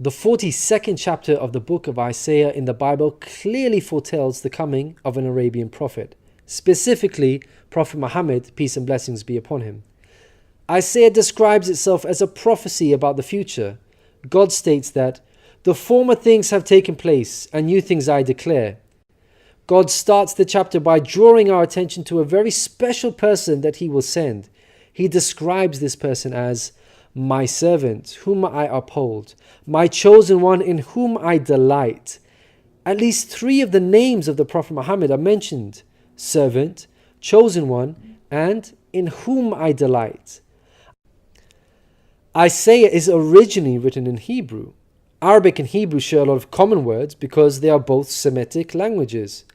The 42nd chapter of the book of Isaiah in the Bible clearly foretells the coming of an Arabian prophet, specifically Prophet Muhammad, peace and blessings be upon him. Isaiah describes itself as a prophecy about the future. God states that, "The former things have taken place, and new things I declare." God starts the chapter by drawing our attention to a very special person that he will send. He describes this person as my servant, whom I uphold, my chosen one in whom I delight. At least 3 of the names of the Prophet Muhammad are mentioned: servant, chosen one, and in whom I delight. Isaiah is originally written in Hebrew. Arabic and Hebrew share a lot of common words because they are both Semitic languages.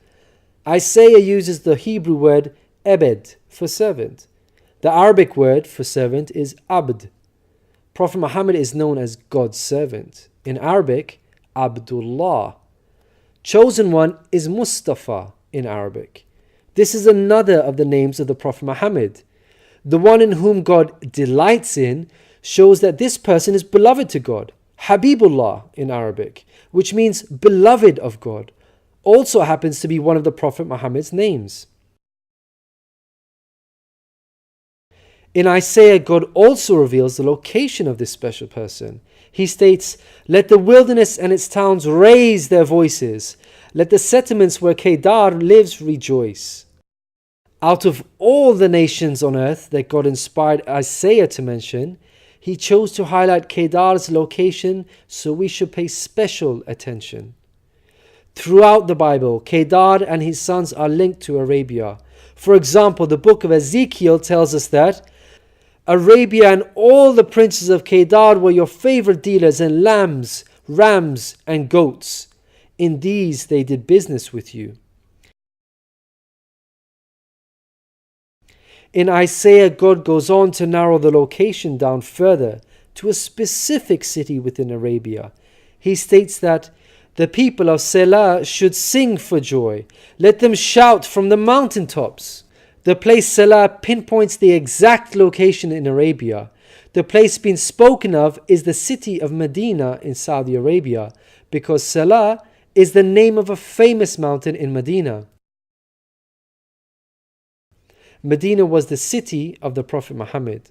Isaiah uses the Hebrew word ebed for servant. The Arabic word for servant is abd. Prophet Muhammad is known as God's servant. In Arabic, Abdullah. Chosen one is Mustafa in Arabic. This is another of the names of the Prophet Muhammad. The one in whom God delights in shows that this person is beloved to God. Habibullah in Arabic, which means beloved of God, also happens to be one of the Prophet Muhammad's names. In Isaiah, God also reveals the location of this special person. He states, "Let the wilderness and its towns raise their voices. Let the settlements where Kedar lives rejoice." Out of all the nations on earth that God inspired Isaiah to mention, he chose to highlight Kedar's location, so we should pay special attention. Throughout the Bible, Kedar and his sons are linked to Arabia. For example, the book of Ezekiel tells us that Arabia and all the princes of Kedar were your favorite dealers in lambs, rams, and goats. In these they did business with you. In Isaiah, God goes on to narrow the location down further to a specific city within Arabia. He states that the people of Selah should sing for joy. Let them shout from the mountaintops. The place Selah pinpoints the exact location in Arabia. The place being spoken of is the city of Medina in Saudi Arabia, because Selah is the name of a famous mountain in Medina. Medina was the city of the Prophet Muhammad.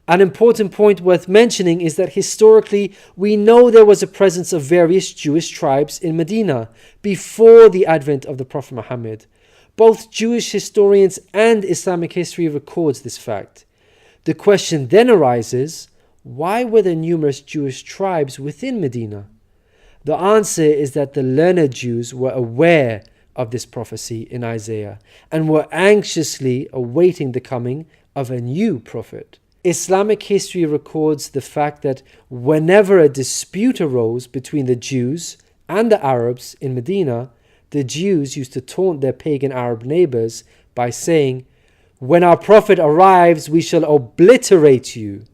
An important point worth mentioning is that historically we know there was a presence of various Jewish tribes in Medina before the advent of the Prophet Muhammad. Both Jewish historians and Islamic history records this fact. The question then arises, why were there numerous Jewish tribes within Medina? The answer is that the learned Jews were aware of this prophecy in Isaiah and were anxiously awaiting the coming of a new prophet. Islamic history records the fact that whenever a dispute arose between the Jews and the Arabs in Medina, the Jews used to taunt their pagan Arab neighbors by saying, "When our prophet arrives, we shall obliterate you."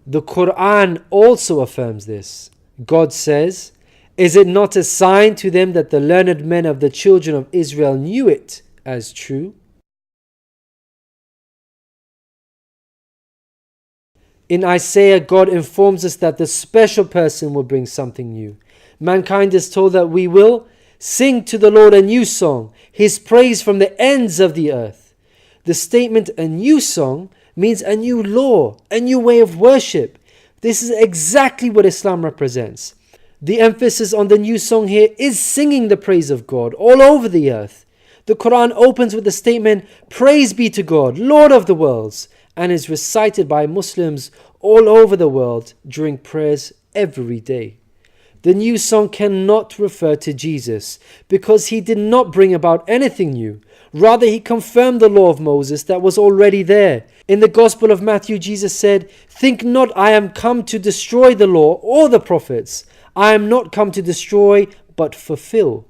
The Quran also affirms this. God says, "Is it not a sign to them that the learned men of the children of Israel knew it as true?" In Isaiah, God informs us that the special person will bring something new. Mankind is told that we will sing to the Lord a new song, His praise from the ends of the earth. The statement "a new song" means a new law, a new way of worship. This is exactly what Islam represents. The emphasis on the new song here is singing the praise of God all over the earth. The Quran opens with the statement, "Praise be to God, Lord of the worlds," and is recited by Muslims all over the world during prayers every day. The new song cannot refer to Jesus because he did not bring about anything new. Rather, he confirmed the law of Moses that was already there. In the Gospel of Matthew, Jesus said, "Think not I am come to destroy the law or the prophets. I am not come to destroy, but fulfill."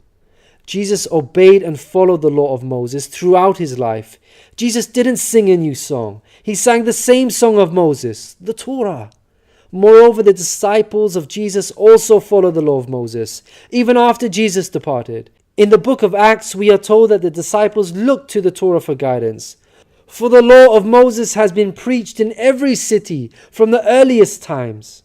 Jesus obeyed and followed the law of Moses throughout his life. Jesus didn't sing a new song. He sang the same song of Moses, the Torah. Moreover, the disciples of Jesus also followed the law of Moses, even after Jesus departed. In the book of Acts, we are told that the disciples looked to the Torah for guidance. For the law of Moses has been preached in every city from the earliest times.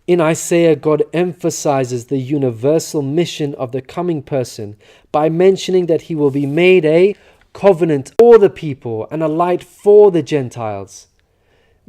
In Isaiah, God emphasizes the universal mission of the coming person by mentioning that he will be made a covenant for the people and a light for the Gentiles.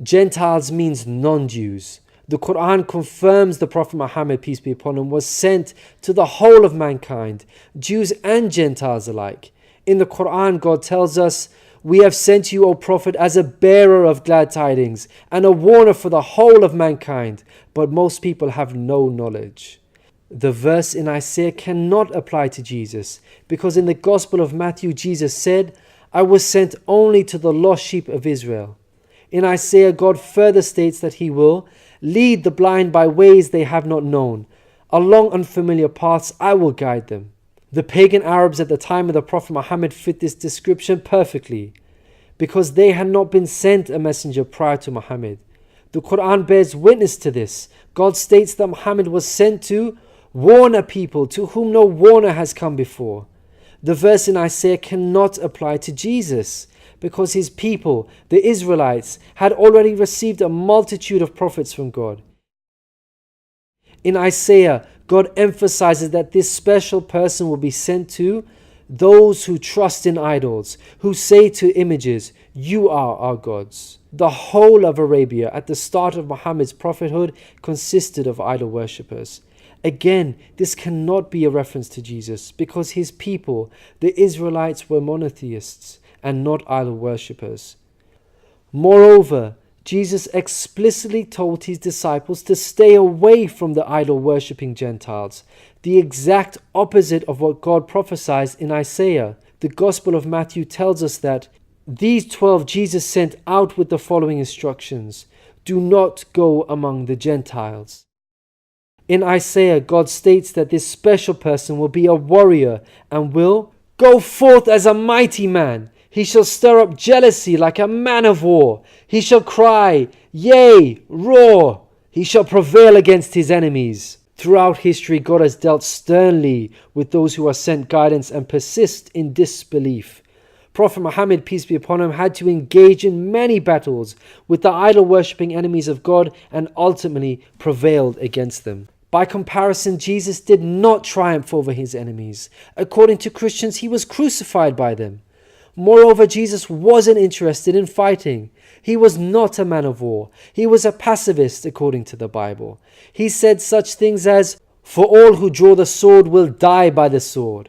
Gentiles means non-Jews. The Quran confirms the Prophet Muhammad, peace be upon him, was sent to the whole of mankind, Jews and Gentiles alike. In the Quran, God tells us, "We have sent you, O Prophet, as a bearer of glad tidings and a warner for the whole of mankind, but most people have no knowledge." The verse in Isaiah cannot apply to Jesus, because in the Gospel of Matthew, Jesus said, "I was sent only to the lost sheep of Israel." In Isaiah, God further states that he will lead the blind by ways they have not known. Along unfamiliar paths I will guide them. The pagan Arabs at the time of the Prophet Muhammad fit this description perfectly, because they had not been sent a messenger prior to Muhammad. The Quran bears witness to this. God states that Muhammad was sent to warn a people to whom no warner has come before. The verse in Isaiah cannot apply to Jesus, because his people, the Israelites, had already received a multitude of prophets from God. In Isaiah, God emphasizes that this special person will be sent to those who trust in idols, who say to images, "You are our gods." The whole of Arabia at the start of Muhammad's prophethood consisted of idol worshippers. Again, this cannot be a reference to Jesus, because his people, the Israelites, were monotheists and not idol worshippers. Moreover, Jesus explicitly told his disciples to stay away from the idol-worshipping Gentiles, the exact opposite of what God prophesied in Isaiah. The Gospel of Matthew tells us that these 12 Jesus sent out with the following instructions: "Do not go among the Gentiles." In Isaiah, God states that this special person will be a warrior and will go forth as a mighty man. He shall stir up jealousy like a man of war. He shall cry, yea, roar. He shall prevail against his enemies. Throughout history, God has dealt sternly with those who are sent guidance and persist in disbelief. Prophet Muhammad, peace be upon him, had to engage in many battles with the idol-worshipping enemies of God and ultimately prevailed against them. By comparison, Jesus did not triumph over his enemies. According to Christians, he was crucified by them. Moreover, Jesus wasn't interested in fighting. He was not a man of war. He was a pacifist, according to the Bible. He said such things as, "For all who draw the sword will die by the sword,"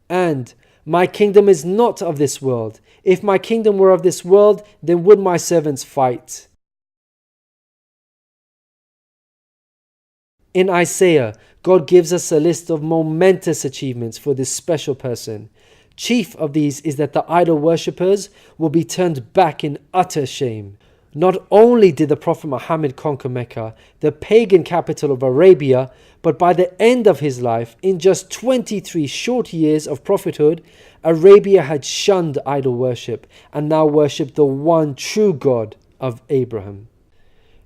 and "My kingdom is not of this world. If my kingdom were of this world, then would my servants fight." In Isaiah, God gives us a list of momentous achievements for this special person. Chief of these is that the idol worshippers will be turned back in utter shame. Not only did the Prophet Muhammad conquer Mecca, the pagan capital of Arabia, but by the end of his life, in just 23 short years of prophethood, Arabia had shunned idol worship and now worshipped the one true God of Abraham.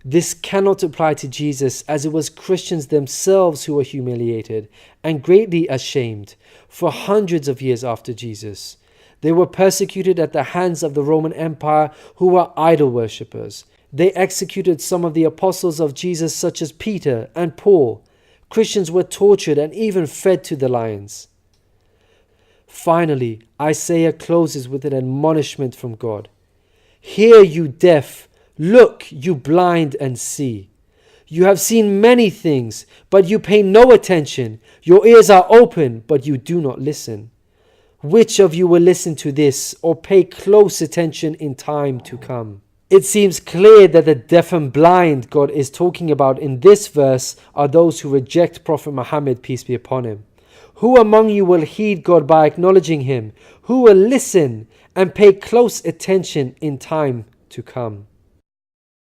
This cannot apply to Jesus, as it was Christians themselves who were humiliated and greatly ashamed for hundreds of years after Jesus. They were persecuted at the hands of the Roman Empire, who were idol worshippers. They executed some of the apostles of Jesus, such as Peter and Paul. Christians were tortured and even fed to the lions. Finally, Isaiah closes with an admonishment from God. "Hear, you deaf. Look, you blind, and see. You have seen many things, but you pay no attention. Your ears are open, but you do not listen. Which of you will listen to this or pay close attention in time to come?" It seems clear that the deaf and blind God is talking about in this verse are those who reject Prophet Muhammad, peace be upon him. Who among you will heed God by acknowledging him? Who will listen and pay close attention in time to come?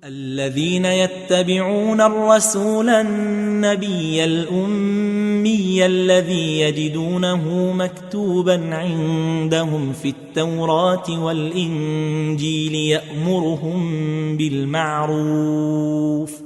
الذين يتبعون الرسول النبي الأمي الذي يجدونه مكتوبا عندهم في التوراة والإنجيل يأمرهم بالمعروف